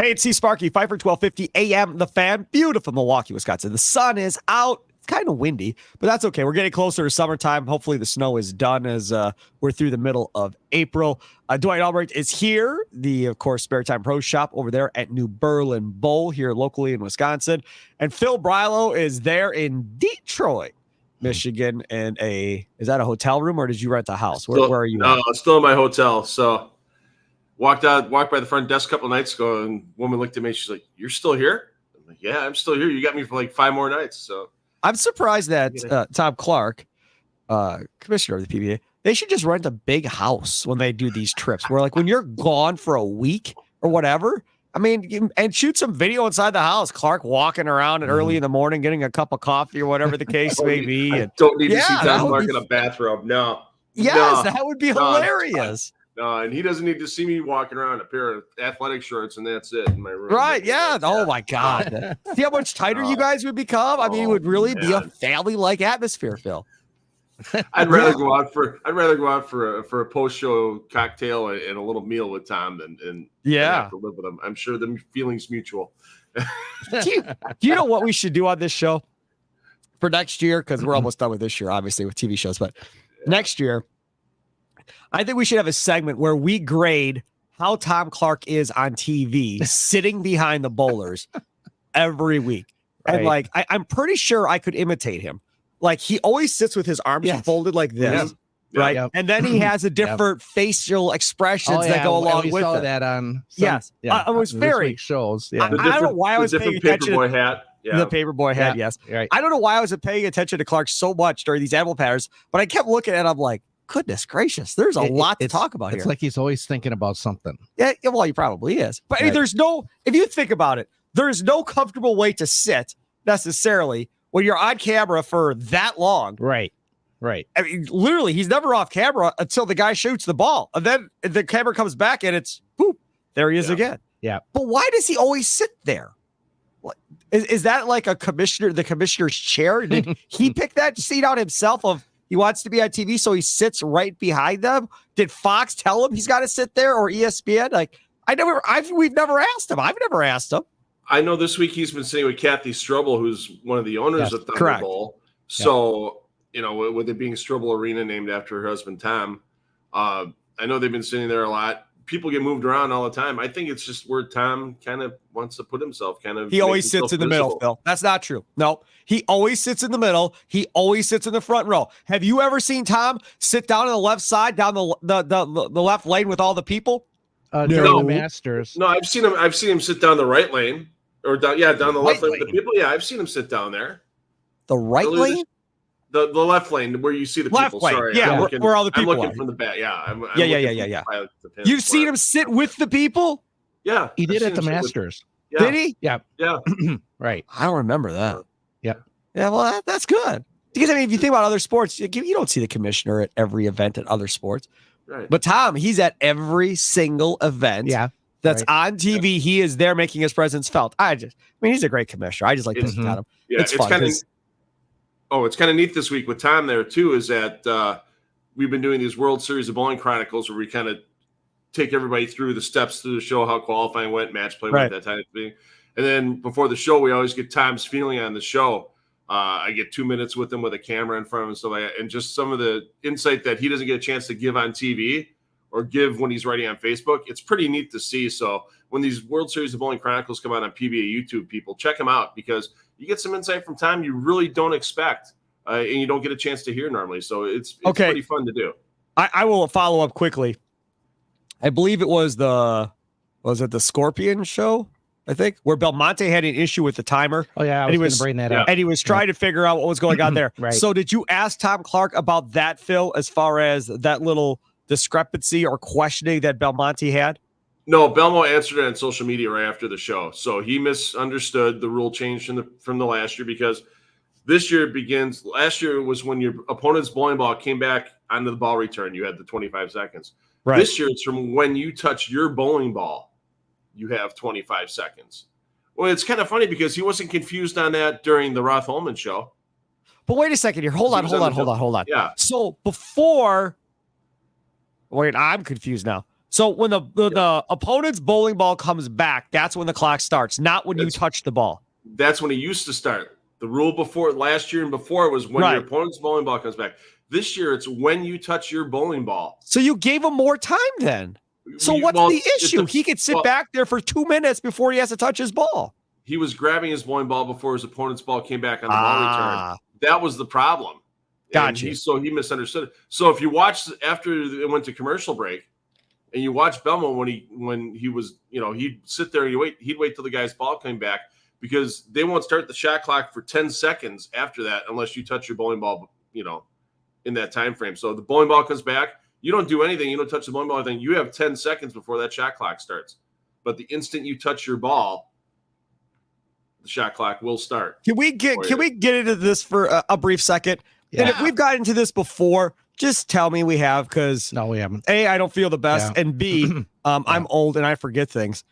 Hey, it's Sparky, Fifer 1250 AM, The Fan, beautiful Milwaukee, Wisconsin. The sun is out. It's kind of windy, but that's okay. We're getting closer to summertime. Hopefully the snow is done as we're through the middle of April. Dwight Albrecht is here, the, of course, Spare Time Pro Shop over there at New Berlin Bowl here locally in Wisconsin. And Phil Brylow is there in Detroit, Michigan, in is that a hotel room or did you rent a house? Where are you? No, still in my hotel. So walked by the front desk a couple of nights ago, and a woman looked at me. She's like, "You're still here?" I'm like, "Yeah, I'm still here. You got me for like 5 more nights." So I'm surprised that Tom Clark, commissioner of the PBA, they should just rent a big house when they do these trips. Where like when you're gone for a week or whatever, I mean, and shoot some video inside the house. Clark walking around early in the morning, getting a cup of coffee or whatever the case may be. I don't need to see Tom Clark in a bathrobe. No. Yes, that would be hilarious. No, and he doesn't need to see me walking around in a pair of athletic shorts, and that's it in my room. Right, yeah. Oh, my God. See how much tighter you guys would become? I mean, it would really be a family-like atmosphere, Phil. I'd rather go out for a post-show cocktail and a little meal with Tom than have to live with him. I'm sure the feeling's mutual. Do you know what we should do on this show for next year? Because we're almost done with this year, obviously, with TV shows. But next year, I think we should have a segment where we grade how Tom Clark is on TV, sitting behind the bowlers every week. Right. And like, I'm pretty sure I could imitate him. Like he always sits with his arms folded like this, right? Yep. And then he has a different facial expressions that go along with it. Saw that on it was very shows. I don't know why I was paying attention. Paperboy hat. Yeah. The paperboy hat, yes. Right. I don't know why I was paying attention to Clark so much during these animal patterns, but I kept looking at him like, goodness gracious, there's a lot to talk about here. It's like he's always thinking about something. Yeah, well, he probably is. But I mean, if you think about it, there's no comfortable way to sit necessarily when you're on camera for that long. Right. I mean, literally, he's never off camera until the guy shoots the ball. And then the camera comes back and it's, boop, there he is again. Yeah. But why does he always sit there? What, is that like the commissioner's chair? Did he pick that seat out himself of, he wants to be on TV, so he sits right behind them? Did Fox tell him he's got to sit there, or ESPN? Like, we've never asked him. I've never asked him. I know this week he's been sitting with Kathy Strobel, who's one of the owners of Thunder Bowl. So, with it being Strobel Arena named after her husband, Tom, I know they've been sitting there a lot. People get moved around all the time. I think it's just where Tom kind of wants to put himself He always sits in the middle, Phil. That's not true. No, he always sits in the middle. He always sits in the front row. Have you ever seen Tom sit down on the left side, down the left lane with all the people? During the Masters. No, I've seen him sit down the right lane or down the left lane with the people. Yeah, I've seen him sit down there. The right lane? The left lane where you see the people. Lane. Sorry, yeah, where all the people I'm looking from the back. Yeah, yeah. You've seen him sit with the people? Yeah, he did at the Masters. Did he? Yeah. Right. I don't remember that. Yeah. Yeah. Well, that's good because I mean, if you think about other sports, you don't see the commissioner at every event at other sports. Right. But Tom, he's at every single event. Yeah. That's on TV. Yeah. He is there making his presence felt. I mean, he's a great commissioner. I just like looking at him. Yeah, it's fun. It's kind of neat this week with Tom there too, is that we've been doing these World Series of Bowling Chronicles where we kind of take everybody through the steps to show how qualifying went, match play went, that type of thing. And then before the show, we always get Tom's feeling on the show. I get 2 minutes with him with a camera in front of him and stuff like that, and just some of the insight that he doesn't get a chance to give on TV or give when he's writing on Facebook. It's pretty neat to see. So when these World Series of Bowling Chronicles come out on PBA YouTube, people, check them out because you get some insight from Tom you really don't expect and you don't get a chance to hear normally. So it's pretty fun to do. I will follow up quickly. I believe it was the Scorpion show, I think, where Belmonte had an issue with the timer. Oh, yeah, I was going to bring that up. And he was trying to figure out what was going on there. Right. So did you ask Tom Clark about that, Phil, as far as that little discrepancy or questioning that Belmonte had? No, Belmo answered it on social media right after the show. So he misunderstood the rule change from the last year because this year begins. Last year was when your opponent's bowling ball came back onto the ball return. You had the 25 seconds. Right. This year it's from when you touch your bowling ball, you have 25 seconds. Well, it's kind of funny because he wasn't confused on that during the Roth Holman show. But wait a second here. Hold on. Yeah. So before, wait, I'm confused now. So when the opponent's bowling ball comes back, that's when the clock starts, not when you touch the ball. That's when it used to start. The rule before last year and before was when your opponent's bowling ball comes back. This year, it's when you touch your bowling ball. So you gave him more time then. So what's the issue? He could sit back there for 2 minutes before he has to touch his ball. He was grabbing his bowling ball before his opponent's ball came back on the ball return. That was the problem. Gotcha. So he misunderstood it. So if you watch after it went to commercial break, and you watch Belmo when he was, he'd sit there and he'd wait till the guy's ball came back, because they won't start the shot clock for 10 seconds after that unless you touch your bowling ball, in that time frame. So the bowling ball comes back, you don't do anything, you don't touch the bowling ball, anything. You have 10 seconds before that shot clock starts. But the instant you touch your ball, the shot clock will start. Can we get into this for a brief second? Yeah. And if we've got into this before, just tell me we have, because no, we haven't. A, I don't feel the best, and B, I'm old and I forget things.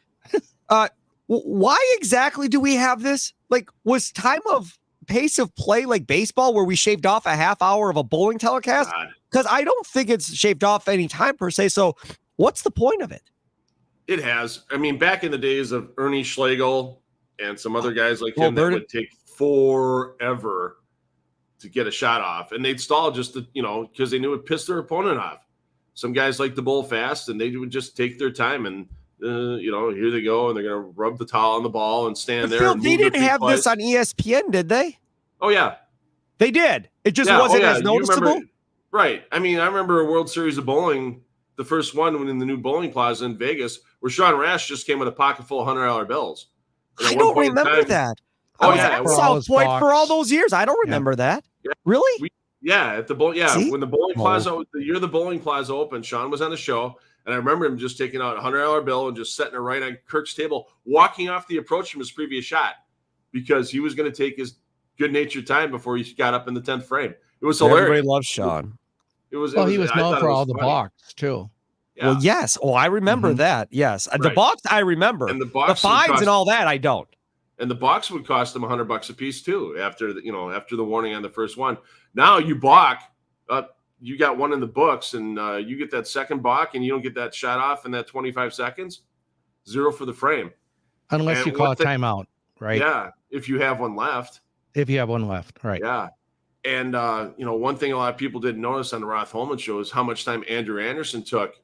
Why exactly do we have this? Like, was time of pace of play like baseball, where we shaved off a half hour of a bowling telecast? Because I don't think it's shaved off any time per se. So what's the point of it? It has. I mean, back in the days of Ernie Schlegel and some other guys like him, that would take forever to get a shot off, and they'd stall just to, because they knew it pissed their opponent off. Some guys like to bowl fast, and they would just take their time, and here they go, and they're gonna rub the towel on the ball and stand there. Phil, they didn't have this on ESPN, did they? Oh yeah, they did. It just wasn't as noticeable. Right. I mean, I remember a World Series of bowling, the first one when in the new bowling plaza in Vegas, where Sean Rash just came with a pocket full of $100 bills. I don't remember that. I was at South Point for all those years. I don't remember that. Yeah. Really? At the bowl. Yeah, when the bowling plaza, the year the bowling plaza opened, Sean was on the show, and I remember him just taking out a $100 bill and just setting it right on Kirk's table, walking off the approach from his previous shot, because he was going to take his good-natured time before he got up in the 10th frame. It was hilarious. Everybody loves Sean. He was known for all the balks too. Yeah. Well, yes. Oh, I remember that. Yes, the balks I remember, and the fines and all that I don't. And the box would cost them $100 a piece too. After the warning on the first one, now you balk, you got one in the books, and you get that second balk, and you don't get that shot off in that 25 seconds. 0 for the frame, unless you call a timeout, right? Yeah, if you have one left. If you have one left, right? Yeah, and one thing a lot of people didn't notice on the Roth Holman show is how much time Andrew Anderson took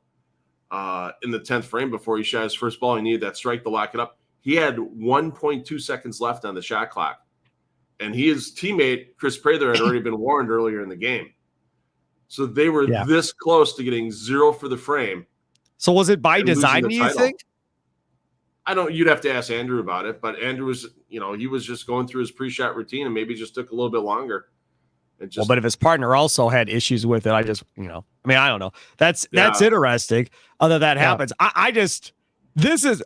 in the 10th frame before he shot his first ball. He needed that strike to lock it up. He had 1.2 seconds left on the shot clock, and his teammate Chris Prather had already been warned earlier in the game. So they were this close to getting 0 for the frame. So was it by design, do you think? You'd have to ask Andrew about it, but Andrew was, he was just going through his pre-shot routine, and maybe just took a little bit longer. But if his partner also had issues with it, I don't know. That's interesting. Other that happens. This is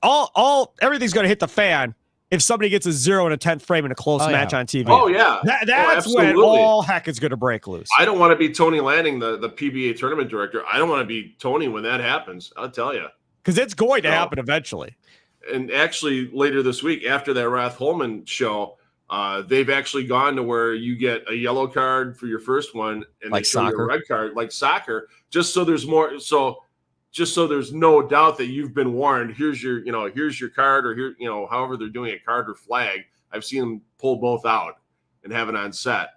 everything's going to hit the fan if somebody gets a 0 in a 10th frame in a close match on TV. Oh, yeah. That's when all heck is going to break loose. I don't want to be Tony Lanning, the PBA tournament director. I don't want to be Tony when that happens. I'll tell you. Because it's going to happen eventually. And actually, later this week, after that Roth Holman show, they've actually gone to where you get a yellow card for your first one, and like they show soccer, you a red card, like soccer, just so there's more. Just so there's no doubt that you've been warned. Here's your card, or here, however they're doing a card or flag. I've seen them pull both out and have it on set.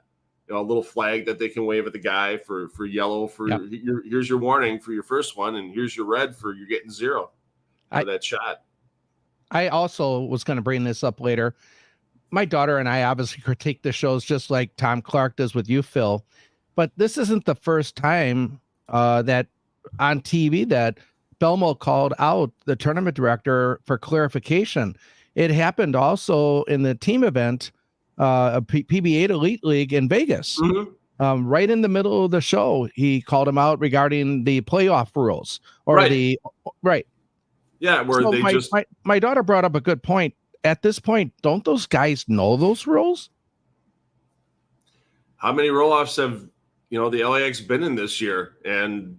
A little flag that they can wave at the guy for yellow for here's your warning for your first one, and here's your red for you're getting 0 for that shot. I also was going to bring this up later. My daughter and I obviously critique the shows just like Tom Clark does with you, Phil. But this isn't the first time that on TV that Belmo called out the tournament director for clarification. It happened also in the team event, a PBA Elite League in Vegas. Mm-hmm. Right in the middle of the show, he called him out regarding the playoff rules Yeah, where so my daughter brought up a good point. At this point, don't those guys know those rules? How many roll-offs have the LAX been in this year? And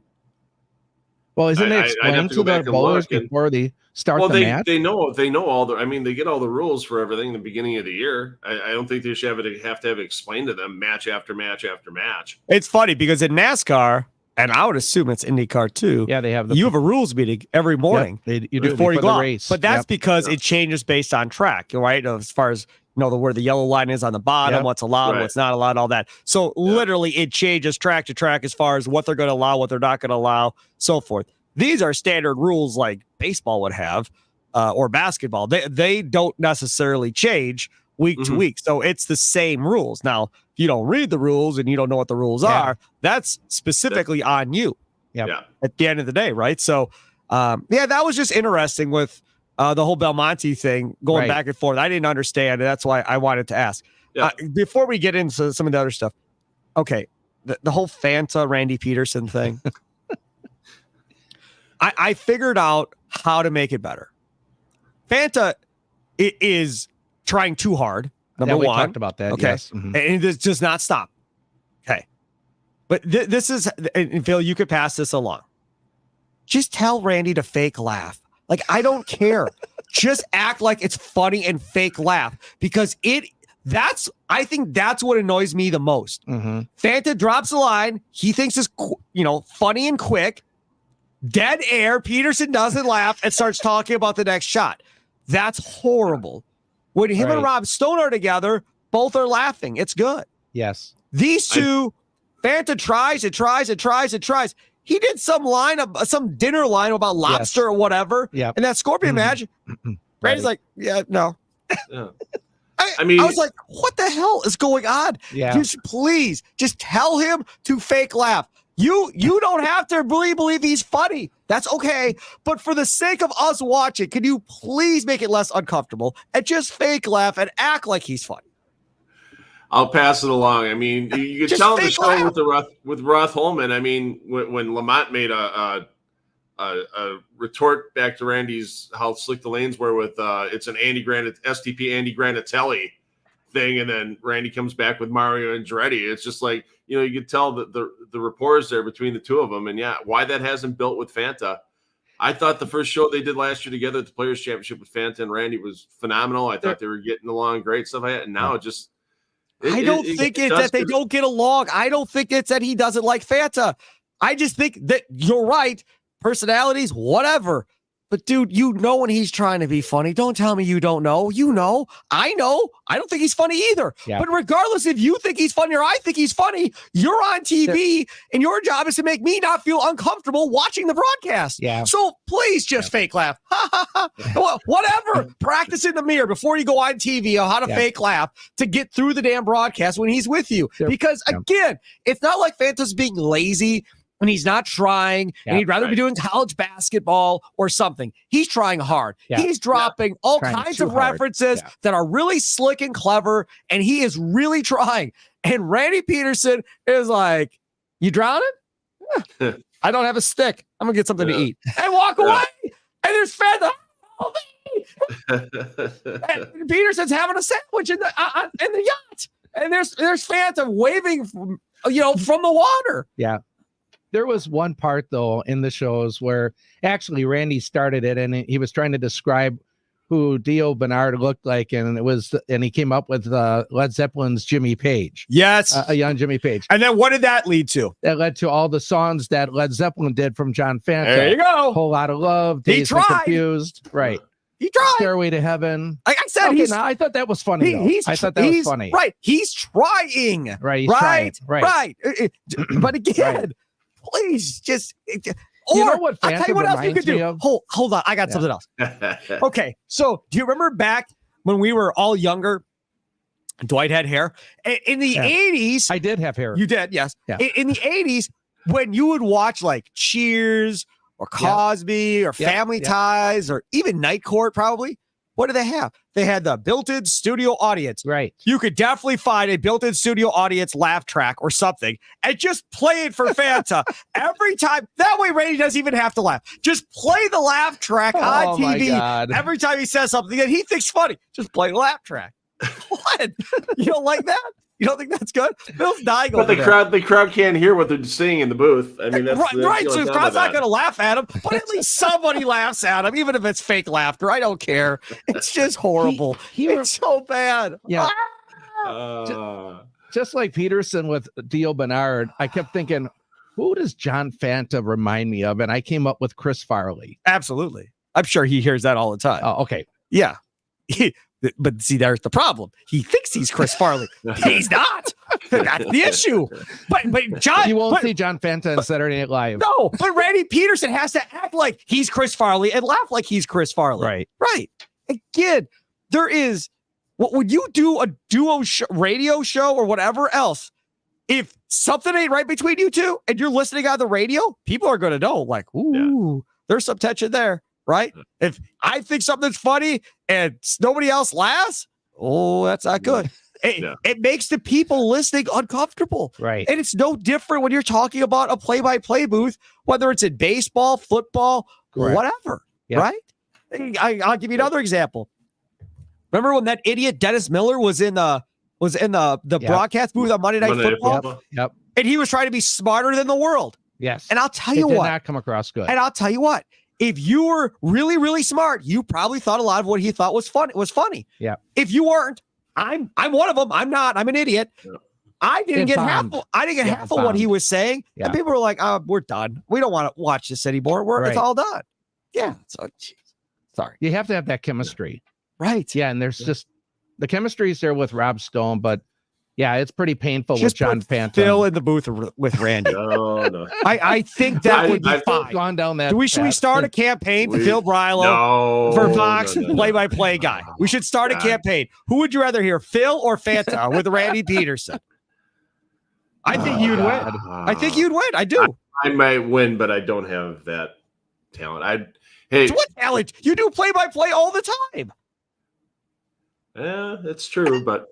isn't it explained to the bowlers before they start the match? They know all the. I mean, they get all the rules for everything in the beginning of the year. I don't think they should have to have it explained to them match after match after match. It's funny because in NASCAR, and I would assume it's IndyCar too. Yeah, they have you have a rules meeting every morning you do before you go the out. race. But that's because it changes based on track, right? As far as where the yellow line is on the bottom, what's allowed, what's not allowed, all that. So literally it changes track to track as far as what they're going to allow, what they're not going to allow, so forth. These are standard rules like baseball would have or basketball. They don't necessarily change week to week. So it's the same rules. Now, if you don't read the rules and you don't know what the rules are, that's specifically on you at the end of the day, right? So, that was just interesting with the whole Belmonte thing going back and forth. I didn't understand, and that's why I wanted to ask. Before we get into some of the other stuff, okay, the whole Fanta Randy Peterson thing, I figured out how to make it better. Fanta is trying too hard, number one. We talked about that, okay? Yes. And it does not stop. Okay. But this is, and Phil, you could pass this along. Just tell Randy to fake laugh. Like, I don't care. Just act like it's funny and fake laugh because I think that's what annoys me the most. Fanta drops a line. He thinks it's, funny and quick. Dead air. Peterson doesn't laugh and starts talking about the next shot. That's horrible. When him and Rob Stone are together, both are laughing. It's good. Yes. These two, Fanta tries and tries and tries and tries. He did some dinner line about lobster or whatever. Yeah. And that scorpion match, Randy's like, no. I mean, I was like, what the hell is going on? Yeah. You should please just tell him to fake laugh. You don't have to really believe he's funny. That's okay. But for the sake of us watching, can you please make it less uncomfortable and just fake laugh and act like he's funny? I'll pass it along. I mean, you can tell the show with Roth Holman. I mean, when Lamont made a retort back to Randy's how slick the lanes were with it's an STP Andy Granatelli thing, and then Randy comes back with Mario Andretti. It's just like, you could tell that the rapport is there between the two of them, and why that hasn't built with Fanta. I thought the first show they did last year together at the Players Championship with Fanta and Randy was phenomenal. I thought they were getting along great, stuff like that, and now it just. I don't think it's that they don't get along. I don't think it's that he doesn't like Fanta. I just think that you're right. Personalities, whatever. But dude, when he's trying to be funny. Don't tell me you don't know. You know. I know. I don't think he's funny either. Yeah. But regardless if you think he's funny or I think he's funny, you're on TV and your job is to make me not feel uncomfortable watching the broadcast. Yeah. So please just fake laugh. Ha ha ha. Whatever. Practice in the mirror before you go on TV on how to fake laugh to get through the damn broadcast when he's with you. Because again, it's not like Fanta's being lazy and he's not trying, and he'd rather be doing college basketball or something. He's trying hard. Yeah. He's dropping all kinds of references that are really slick and clever, and he is really trying. And Randy Peterson is like, you drowning? I don't have a stick. I'm going to get something to eat. And walk away. And there's Fanta. And Peterson's having a sandwich in the yacht. And there's Fanta waving from the water. Yeah. There was one part, though, in the shows where actually Randy started it, and he was trying to describe who Dio Bernard looked like, and he came up with Led Zeppelin's Jimmy Page. Yes, a young Jimmy Page. And then what did that lead to? That led to all the songs that Led Zeppelin did from John Fanta. There you go. Whole Lot of Love. Dazed and Confused. Right. He tried. Stairway to Heaven. Like I said, I thought that was funny. I thought that was funny. Right. He's trying. Right. Trying. Right. But again. Please just, you know what I'll tell you what else you could do. Hold on. I got something else. Okay. So do you remember back when we were all younger, Dwight had hair in the 80s. I did have hair. You did. Yes. Yeah. In the 80s, when you would watch like Cheers or Cosby or Family Ties or even Night Court, probably, what did they have? They had the built-in studio audience. Right. You could definitely find a built-in studio audience laugh track or something and just play it for Fanta every time. That way, Randy doesn't even have to laugh. Just play the laugh track on TV. My God. Every time he says something that he thinks funny, just play the laugh track. What? You don't like that? You don't think that's good? Bill's dying over there. The crowd can't hear what they're saying in the booth. I mean, that's right. So the crowd's not going to laugh at him, but at least somebody laughs at him, even if it's fake laughter. I don't care. It's just horrible. It's so bad. Yeah. Just like Peterson with Dio Bernard, I kept thinking, who does John Fanta remind me of? And I came up with Chris Farley. Absolutely. I'm sure he hears that all the time. Oh, okay. Yeah. But see, there's the problem. He thinks he's Chris Farley. He's not. That's the issue. But John, you won't see John Fanta on Saturday Night Live. No, but Randy Peterson has to act like he's Chris Farley and laugh like he's Chris Farley. Right. Again, there is. What would you do a duo radio show or whatever else? If something ain't right between you two and you're listening on the radio, people are going to know. Like, ooh, there's some tension there. Right? If I think something's funny and nobody else laughs, that's not good. It makes the people listening uncomfortable. Right. And it's no different when you're talking about a play-by-play booth, whether it's in baseball, football, whatever. Yep. Right? I'll give you another example. Remember when that idiot Dennis Miller was in the broadcast booth on Monday Night Football? Yep. And he was trying to be smarter than the world. Yes. And I'll tell you what. It did not come across good. And I'll tell you what. If you were really, really smart, you probably thought a lot of what he thought was funny. Yeah. If you weren't, I'm one of them. I'm not. I'm an idiot. Yeah. I didn't get half of what he was saying. Yeah. And people were like, "Oh, we're done. We don't want to watch this anymore. It's all done." Yeah. So, sorry. You have to have that chemistry. Right. Yeah. And there's just the chemistry is there with Rob Stone, but yeah, it's pretty painful with John Fanta. Phil in the booth with Randy. No. I think that would be fine. Gone down that. Should we start a campaign for Phil Brylow for Fox play-by-play guy? We should start a campaign. Who would you rather hear, Phil or Fanta with Randy Peterson? I think you'd win. I think you'd win. I do. I might win, but I don't have that talent. What talent? You do play-by-play all the time. Yeah, that's true, but.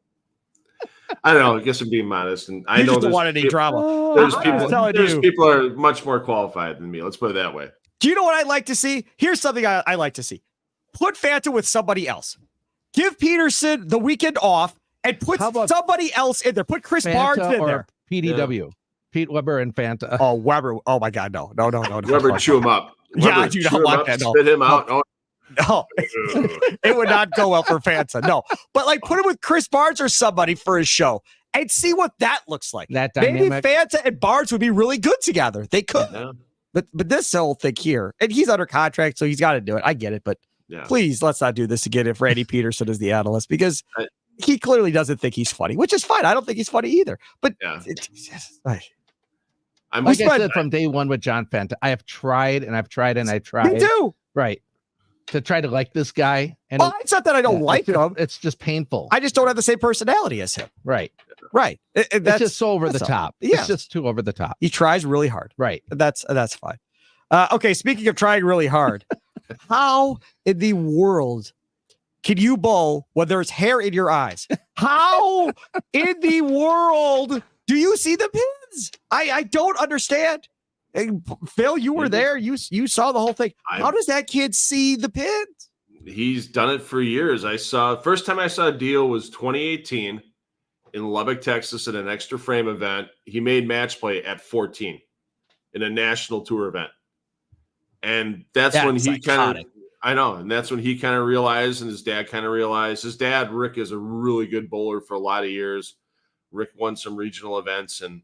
I don't know. I guess I'm being modest, and I don't want any drama. There's people are much more qualified than me. Let's put it that way. Do you know what I'd like to see? Here's something I like to see: put Fanta with somebody else. Give Peterson the weekend off, and put somebody else in there. Put Chris Barnes in there. PDW, Pete Weber and Fanta. Oh, Weber. Oh my God, no. Weber, chew him up. Yeah, I do not want that. Spit him out. No, it would not go well for Fanta. No, but like put him with Chris Barnes or somebody for his show and see what that looks like. That dynamic. Maybe Fanta and Barnes would be really good together. They could, but this whole thing here, and he's under contract, so he's got to do it. I get it, but please let's not do this again if Randy Peterson is the analyst because he clearly doesn't think he's funny, which is fine. I don't think he's funny either. But like I said from day one with John Fanta, I have tried and I've tried and I tried. Me too. Right. To try to like this guy. And it's not that I don't like him. It's just painful. I just don't have the same personality as him. Right. It's just so over the top. Yeah. It's just too over the top. He tries really hard. Right. That's fine. Okay. Speaking of trying really hard, how in the world can you bowl when there's hair in your eyes? How in the world do you see the pins? I don't understand. Hey, Phil, you were there. You saw the whole thing. How does that kid see the pins? He's done it for years. First time I saw a deal was 2018 in Lubbock, Texas at an extra frame event. He made match play at 14 in a national tour event. And that's when he kind of, I know. And that's when he kind of realized, and his dad kind of realized. His dad, Rick, is a really good bowler for a lot of years. Rick won some regional events, and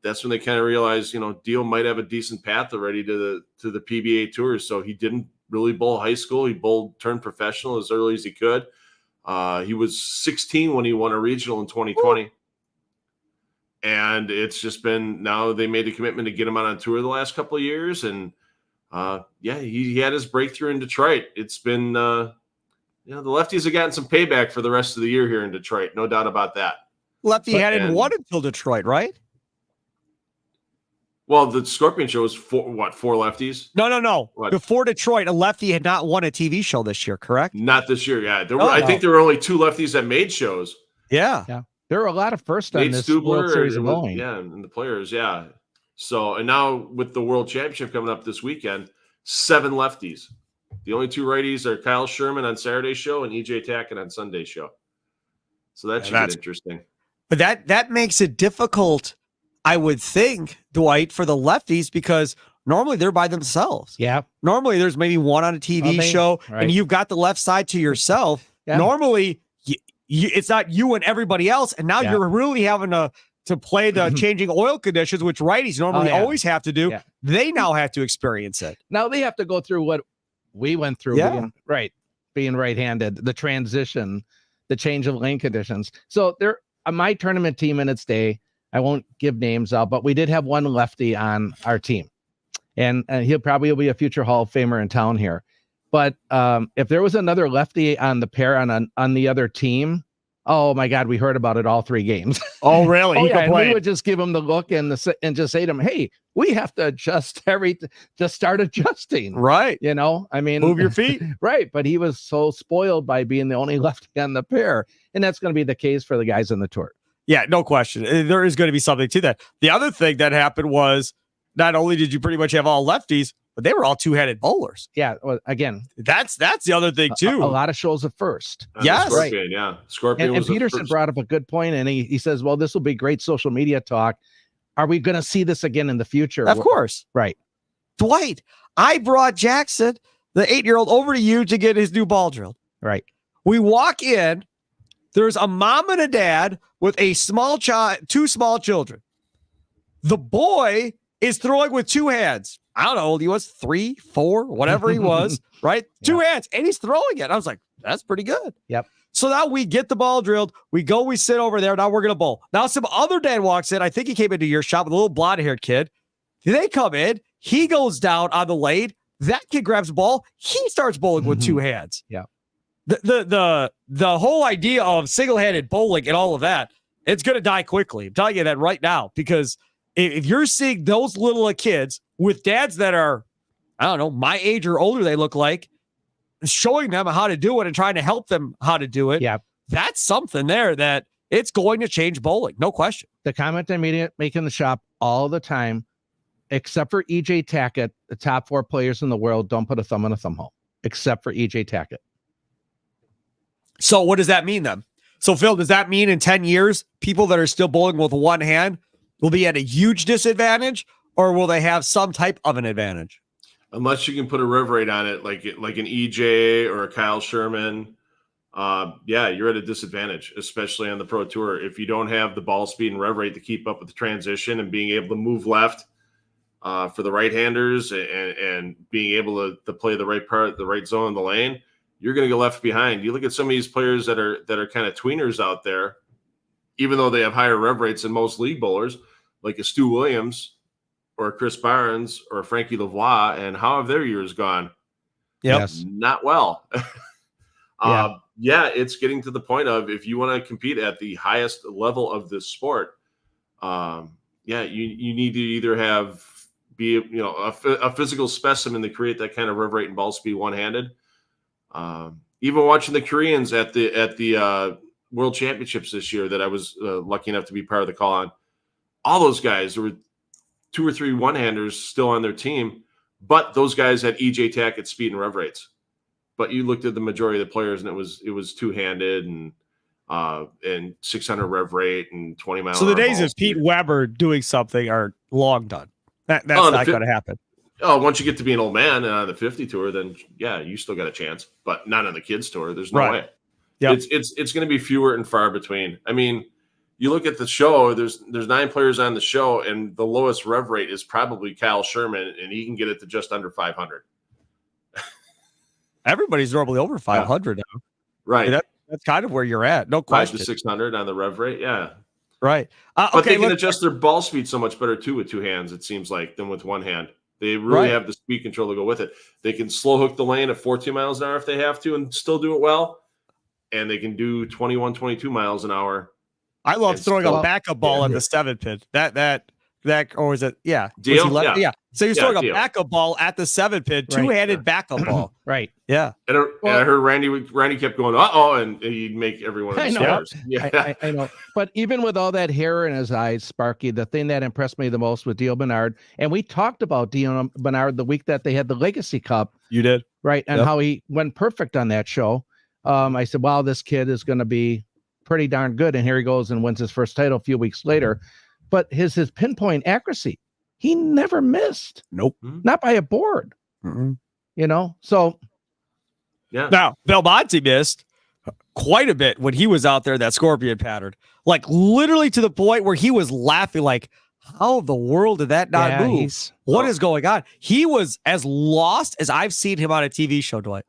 that's when they kind of realized, Deal might have a decent path already to the PBA tours. So he didn't really bowl high school. He turned professional as early as he could. He was 16 when he won a regional in 2020. Ooh. And it's just been, now they made a commitment to get him on tour the last couple of years. And he had his breakthrough in Detroit. It's been, the lefties have gotten some payback for the rest of the year here in Detroit. No doubt about that. Lefty hadn't won until Detroit, right? Well, the Scorpion show was four lefties? No. What? Before Detroit, a lefty had not won a TV show this year, correct? Not this year, yeah. I think there were only 2 lefties that made shows. Yeah. There were a lot of first on this World Series of bowling. Yeah, and the players, yeah. So, and now with the World Championship coming up this weekend, 7 lefties. The only 2 righties are Kyle Sherman on Saturday's show and EJ Tackett on Sunday's show. So that should be interesting. But that makes it difficult, I would think, Dwight, for the lefties, because normally they're by themselves. Yeah. Normally there's maybe one on a TV show, and you've got the left side to yourself. Yeah. Normally it's not you and everybody else, and now you're really having to to play the changing oil conditions, which righties normally always have to do. Yeah. They now have to experience it. Now they have to go through what we went through being right-handed, the transition, the change of lane conditions. So there, my tournament team in its day, I won't give names out, but we did have one lefty on our team, and he'll probably be a future Hall of Famer in town here. But if there was another lefty on the pair on the other team, oh my God, we heard about it all 3 games. Oh, really? And we would just give him the look and just say to him, "Hey, we have to adjust just start adjusting." Right. You know, I mean, move your feet. Right. But he was so spoiled by being the only lefty on the pair. And that's going to be the case for the guys on the tour. Yeah, no question. There is going to be something to that. The other thing that happened was not only did you pretty much have all lefties, but they were all two-headed bowlers. Yeah. Well, again, that's the other thing too. A lot of shows at first. Yes. Scorpion, right. Yeah. Scorpion. And Peterson brought up a good point, and he says, well, this will be great social media talk. Are we going to see this again in the future? Of course. Right. Dwight, I brought Jackson, the 8-year-old, over to you to get his new ball drilled. Right. We walk in, there's a mom and a dad with a small child, 2 small children. The boy is throwing with 2 hands. I don't know how old he was, 3, 4, whatever he was, right? 2 hands, and he's throwing it. I was like, that's pretty good. Yep. So now we get the ball drilled. We sit over there. Now we're going to bowl. Now some other dad walks in. I think he came into your shop with a little blonde-haired kid. They come in. He goes down on the lane. That kid grabs the ball. He starts bowling with 2 hands. Yeah. The whole idea of single-handed bowling and all of that, it's going to die quickly. I'm telling you that right now, because if you're seeing those little kids with dads that are, I don't know, my age or older, they look like, showing them how to do it and trying to help them how to do it. Yeah. That's something there that it's going to change bowling. No question. The comment I make in the shop all the time, except for EJ Tackett, the top 4 players in the world don't put a thumb on a thumb hole, except for EJ Tackett. So what does that mean then? So Phil, does that mean in 10 years, people that are still bowling with one hand will be at a huge disadvantage, or will they have some type of an advantage? Unless you can put a rev rate on it, like an EJ or a Kyle Sherman, you're at a disadvantage, especially on the Pro Tour. If you don't have the ball speed and rev rate to keep up with the transition and being able to move left for the right-handers and being able to play the right part, the right zone in the lane, you're going to get left behind. You look at some of these players that are kind of tweeners out there, even though they have higher rev rates than most league bowlers, like a Stu Williams or a Chris Barnes or a Frankie Lavoie, and how have their years gone? Yes. Not well. It's getting to the point of, if you want to compete at the highest level of this sport, you need to either be a physical specimen to create that kind of rev rate and ball speed one-handed. Even watching the Koreans at the World Championships this year that I was lucky enough to be part of the call on, all those guys, there were 2 or 3 one-handers still on their team, but those guys had EJ Tackett speed and rev rates. But you looked at the majority of the players, and it was two-handed and 600 rev rate and 20 miles. So the days of Pete Weber doing something are long done. That's not going to happen. Oh, once you get to be an old man on the 50 tour, then you still got a chance, but not on the kids tour. There's no way. Yep. It's going to be fewer and far between. I mean, you look at the show, there's 9 players on the show, and the lowest rev rate is probably Kyle Sherman, and he can get it to just under 500. Everybody's normally over 500 now. Right. That's kind of where you're at. No question. 500 to 600 on the rev rate. Yeah. Right. But they can adjust their ball speed so much better too with 2 hands, it seems like, than with one hand. They really have the speed control to go with it. They can slow hook the lane at 14 miles an hour if they have to and still do it well. And they can do 21, 22 miles an hour. I love throwing a backup ball at the 7 pin. That or is it? Yeah. Deal? Yeah. So you're throwing a backup ball at the 7 pin, 2-handed backup ball. Right. Yeah. And I heard Randy kept going, and he'd make everyone. I know. But even with all that hair in his eyes, Sparky, the thing that impressed me the most was Dio Bernard. And we talked about Dio Bernard the week that they had the Legacy Cup. You did. Right. And how he went perfect on that show. I said, wow, this kid is going to be pretty darn good. And here he goes and wins his first title a few weeks later. But his pinpoint accuracy, he never missed. Nope. Not by a board. Mm-hmm. So. Yeah. Now, Belmonte missed quite a bit when he was out there, that scorpion pattern, like literally to the point where he was laughing, like, how the world did that not move? What is going on? He was as lost as I've seen him on a TV show, Dwight.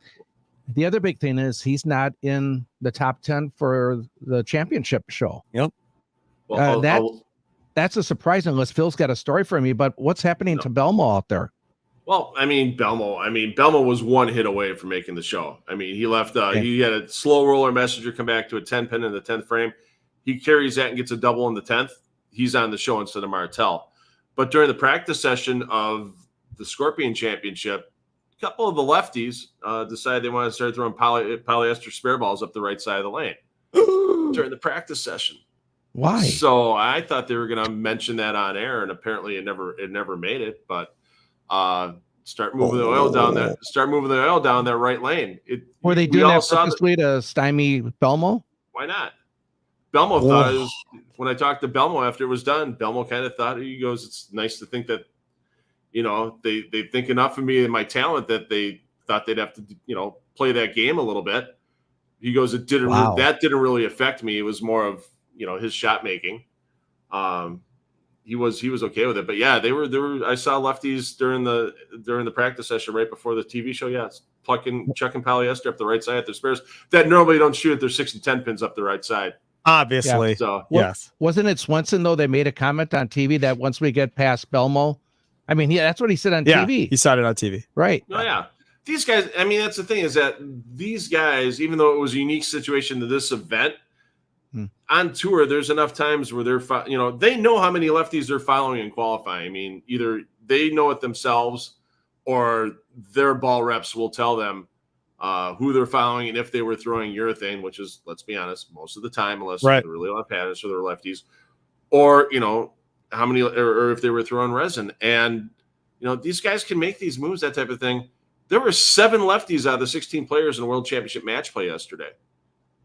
The other big thing is he's not in the top 10 for the championship show. Yep. Well, that's a surprise unless Phil's got a story for me, but what's happening to Belmo out there? Well, Belmo was one hit away from making the show. I mean, he left, he had a slow roller messenger come back to a 10 pin in the 10th frame. He carries that and gets a double in the 10th. He's on the show instead of Martel. But during the practice session of the Scorpion Championship, a couple of the lefties decided they wanted to start throwing polyester spare balls up the right side of the lane during the practice session. Why? So I thought they were going to mention that on air, and apparently it never made it. But start moving the oil down that right lane. Were they doing that purposely to stymie Belmo? Why not? Belmo thought when I talked to Belmo after it was done, Belmo kind of thought, he goes, it's nice to think that, they think enough of me and my talent that they thought they'd have to, play that game a little bit. He goes, that didn't really affect me. It was more of, his shot making. He was okay with it, but yeah, they were. I saw lefties during the practice session right before the TV show. Yeah, chucking polyester up the right side at their spares that normally don't shoot at their 6 and 10 pins up the right side. Obviously. Yeah. So yes. Wasn't it Swenson though? They made a comment on TV that once we get past Belmo, I mean, that's what he said on TV. He said it on TV. Right. Oh yeah. These guys. I mean, that's the thing is that these guys, even though it was a unique situation to this event. On tour, there's enough times where they know how many lefties they're following in qualifying. I mean, either they know it themselves or their ball reps will tell them who they're following and if they were throwing urethane, which is, let's be honest, most of the time, unless they're really on patterns for their lefties, or, how many, or if they were throwing resin. And, these guys can make these moves, that type of thing. There were 7 lefties out of the 16 players in the World Championship match play yesterday.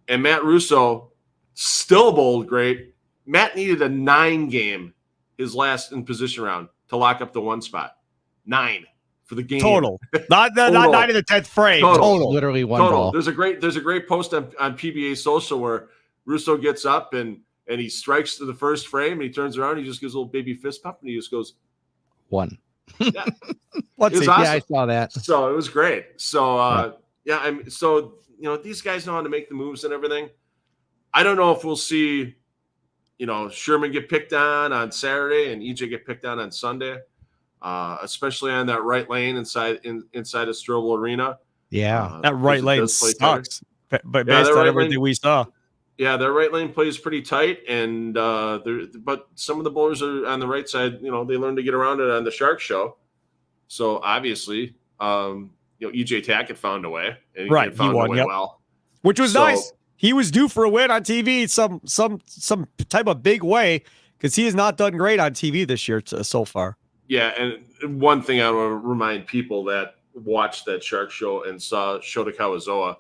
And Matt Russo still bowled great. Matt needed a 9 game, his last in position round, to lock up the 1 spot. 9 for the game total. Not 9 in the 10th frame. Total. Literally 1 ball. There's a great post on PBA social where Russo gets up and he strikes to the first frame and he turns around, he just gives a little baby fist pump and he just goes 1. Yeah. Awesome. Yeah, I saw that. So it was great. So these guys know how to make the moves and everything. I don't know if we'll see, Sherman get picked on Saturday and EJ get picked on Sunday, especially on that right lane inside of Strobel Arena. Yeah, that right lane sucks. But based on everything we saw, yeah, their right lane plays pretty tight, and but some of the bowlers are on the right side. They learn to get around it on the Shark Show. So obviously, EJ Tackett found a way, and he found a way well, which was nice. He was due for a win on TV, some type of big way, because he has not done great on TV this year so far. Yeah, and one thing I want to remind people that watched that Shark Show and saw Shota Kawazoa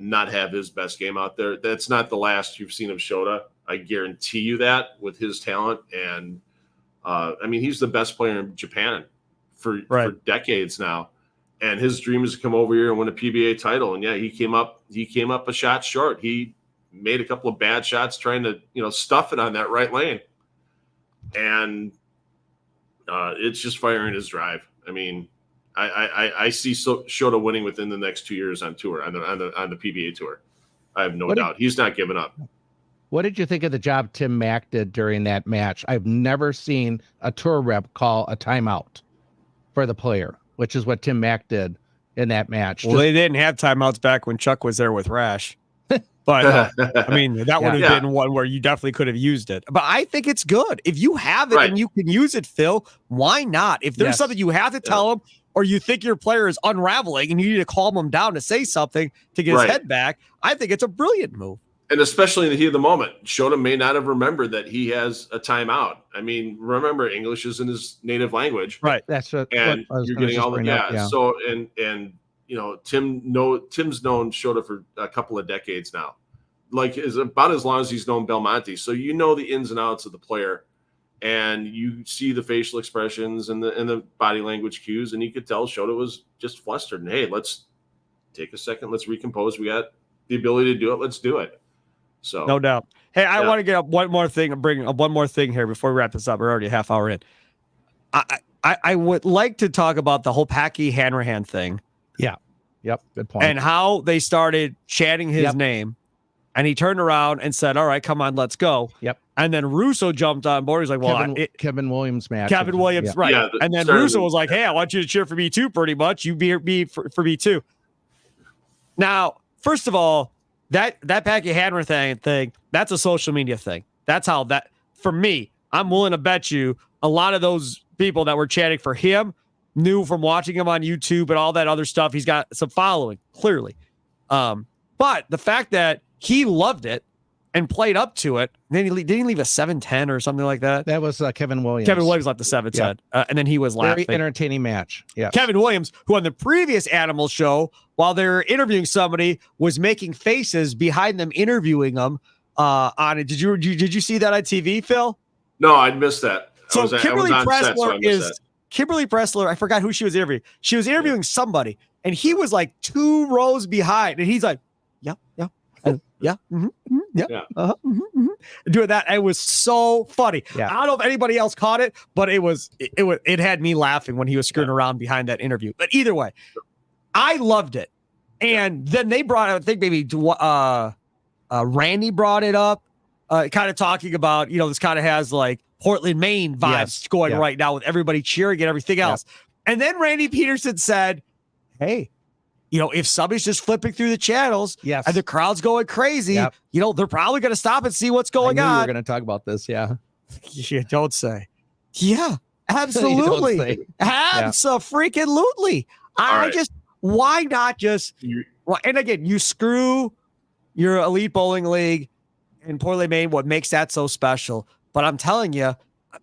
not have his best game out there. That's not the last you've seen of Shota. I guarantee you that with his talent. And, he's the best player in Japan for decades now. And his dream is to come over here and win a PBA title. And yeah, he came up a shot short. He made a couple of bad shots trying to, stuff it on that right lane. And it's just firing his drive. I mean, I see Shota winning within the next 2 years on tour, on the PBA tour. I have no doubt. He's not giving up. What did you think of the job Tim Mack did during that match? I've never seen a tour rep call a timeout for the player, which is what Tim Mack did in that match. Well, they didn't have timeouts back when Chuck was there with Rash. But that would have been one where you definitely could have used it. But I think it's good. If you have it and you can use it, Phil, why not? If there's something you have to tell them, or you think your player is unraveling and you need to calm him down to say something to get his head back, I think it's a brilliant move. And especially in the heat of the moment, Shota may not have remembered that he has a timeout. I mean, remember, English is in his native language, right? That's what. And you're getting all the So and Tim's known Shota for a couple of decades now, is about as long as he's known Belmonte. So the ins and outs of the player, and you see the facial expressions and the body language cues, and you could tell Shota was just flustered. And hey, let's take a second, let's recompose. We got the ability to do it, let's do it. So no doubt. Hey, I want to get up one more thing and bring up one more thing here before we wrap this up. We're already a half hour in. I would like to talk about the whole Packy Hanrahan thing. Yeah. Yep. Good point. And how they started chanting his name, and he turned around and said, "All right, come on, let's go." Yep. And then Russo jumped on board. He's like, "Well, Kevin Williams match. Kevin Williams, right?" Yeah, and then Russo was like, "Hey, I want you to cheer for me too. Pretty much, you be for me too." Now, first of all, that Packy Hanrahan thing, that's a social media thing. That's how that, for me, I'm willing to bet you a lot of those people that were chanting for him knew from watching him on YouTube and all that other stuff. He's got some following, clearly. But the fact that he loved it and played up to it, then didn't he leave a 7-10 or something like that? That was Kevin Williams. Kevin Williams left the 7-10, and then he was laughing. Very entertaining match. Yeah. Kevin Williams, who on the previous Animal show, while they were interviewing somebody, was making faces behind them interviewing them on it. Did you see that on TV, Phil? No, I'd missed that. So Kimberly Pressler is Kimberly Pressler. I forgot who she was interviewing. She was interviewing somebody, and he was like 2 rows behind, and he's like, "Yeah, doing that." It was so funny. Yeah. I don't know if anybody else caught it, but it had me laughing when he was screwing around behind that interview. But either way, I loved it. And then they brought, I think maybe Randy brought it up, kind of talking about, this kind of has like Portland, Maine vibes going right now with everybody cheering and everything else. And then Randy Peterson said, "Hey, if somebody's just flipping through the channels and the crowd's going crazy, they're probably going to stop and see what's going on." We're going to talk about this. Yeah. You don't say. Yeah, absolutely. Abso-freaking-lutely. Why not just, and again, you screw your Elite Bowling League in Portland, Maine, what makes that so special. But I'm telling you,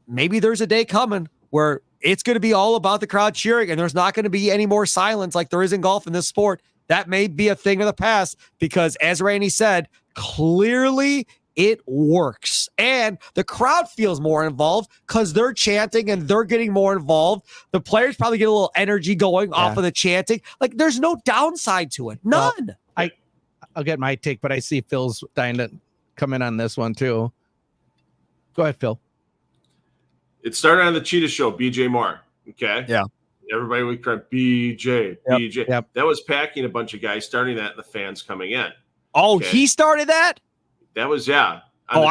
maybe there's a day coming where it's going to be all about the crowd cheering, and there's not going to be any more silence like there is in golf in this sport. That may be a thing of the past because, as Randy said, clearly it works. And the crowd feels more involved because they're chanting and they're getting more involved. The players probably get a little energy going off of the chanting. Like, there's no downside to it. None. I'll get my take, but I see Phil's dying to come in on this one too. Go ahead, Phil. It started on the Cheetah Show, BJ Moore. Okay. Yeah. Everybody would cry, BJ. That was Packy and a bunch of guys starting that and the fans coming in. Oh, he started that? That was, I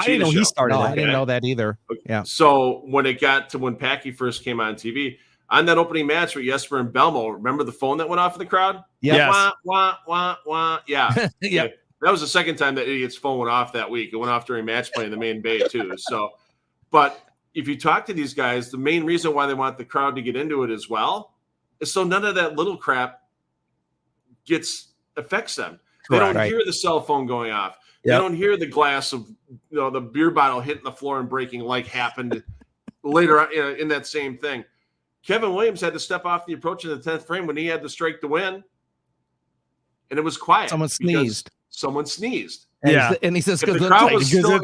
didn't know he started that. I didn't know that either. Okay. Yeah. So when it got to when Packy first came on TV, on that opening match with Jesper and Belmo, remember the phone that went off in the crowd? Yes. Wah, wah, wah, wah. Yeah. Yeah. That was the second time that idiot's phone went off that week. It went off during match play in the main bay too. So, but if you talk to these guys, the main reason why they want the crowd to get into it as well is so none of that little crap affects them. They don't hear the cell phone going off. They don't hear the glass of the beer bottle hitting the floor and breaking like happened later on in that same thing. Kevin Williams had to step off the approach in the 10th frame when he had the strike to win, and it was quiet. Someone sneezed. And he says, if the crowd was still,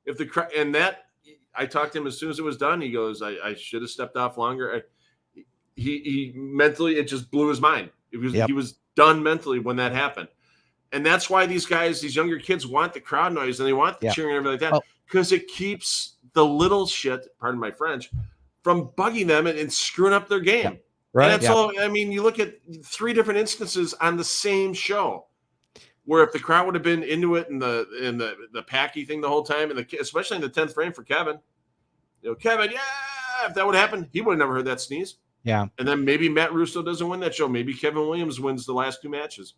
if the crowd, and that I talked to him as soon as it was done. He goes, I should have stepped off longer. He mentally, it just blew his mind. He was done mentally when that happened. And that's why these guys, these younger kids want the crowd noise and they want the cheering and everything like that because it keeps the little shit, pardon my French, from bugging them and screwing up their game. Yeah. Right. And that's all. I mean, you look at 3 different instances on the same show where if the crowd would have been into it and the Packy thing the whole time, and especially in the 10th frame for Kevin, Kevin, if that would happen, he would have never heard that sneeze. Yeah. And then maybe Matt Russo doesn't win that show. Maybe Kevin Williams wins the last 2 matches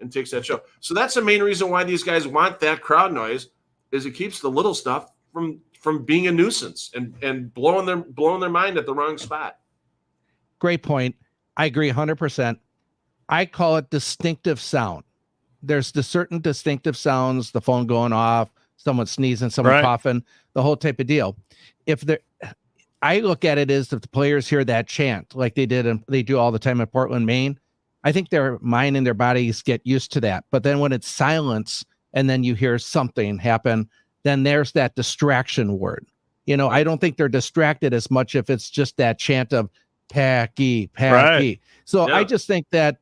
and takes that show. So that's the main reason why these guys want that crowd noise, is it keeps the little stuff from being a nuisance and blowing their mind at the wrong spot. Great point. I agree 100%. I call it distinctive sound. There's the certain distinctive sounds, the phone going off, someone sneezing, someone coughing, the whole type of deal. I look at it as if the players hear that chant like they do all the time in Portland, Maine. I think their mind and their bodies get used to that. But then when it's silence and then you hear something happen, then there's that distraction word. I don't think they're distracted as much if it's just that chant of Packy. Right. So I just think that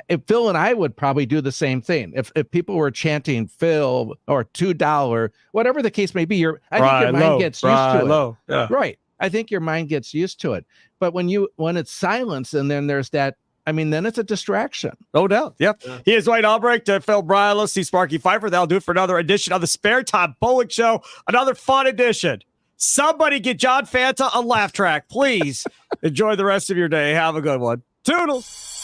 if Phil and I would probably do the same thing. If people were chanting Phil or $2, whatever the case may be, I think your mind gets used to it. Yeah. Right. I think your mind gets used to it. But when it's silence and then there's that, I mean, then it's a distraction. No doubt. Yep. Yeah. He is Dwight Albrecht, Phil Brylow, Steve Sparky Fifer. That'll do it for another edition of the Spare Time Bowling Show. Another fun edition. Somebody get John Fanta a laugh track, please. Enjoy the rest of your day. Have a good one. Toodles.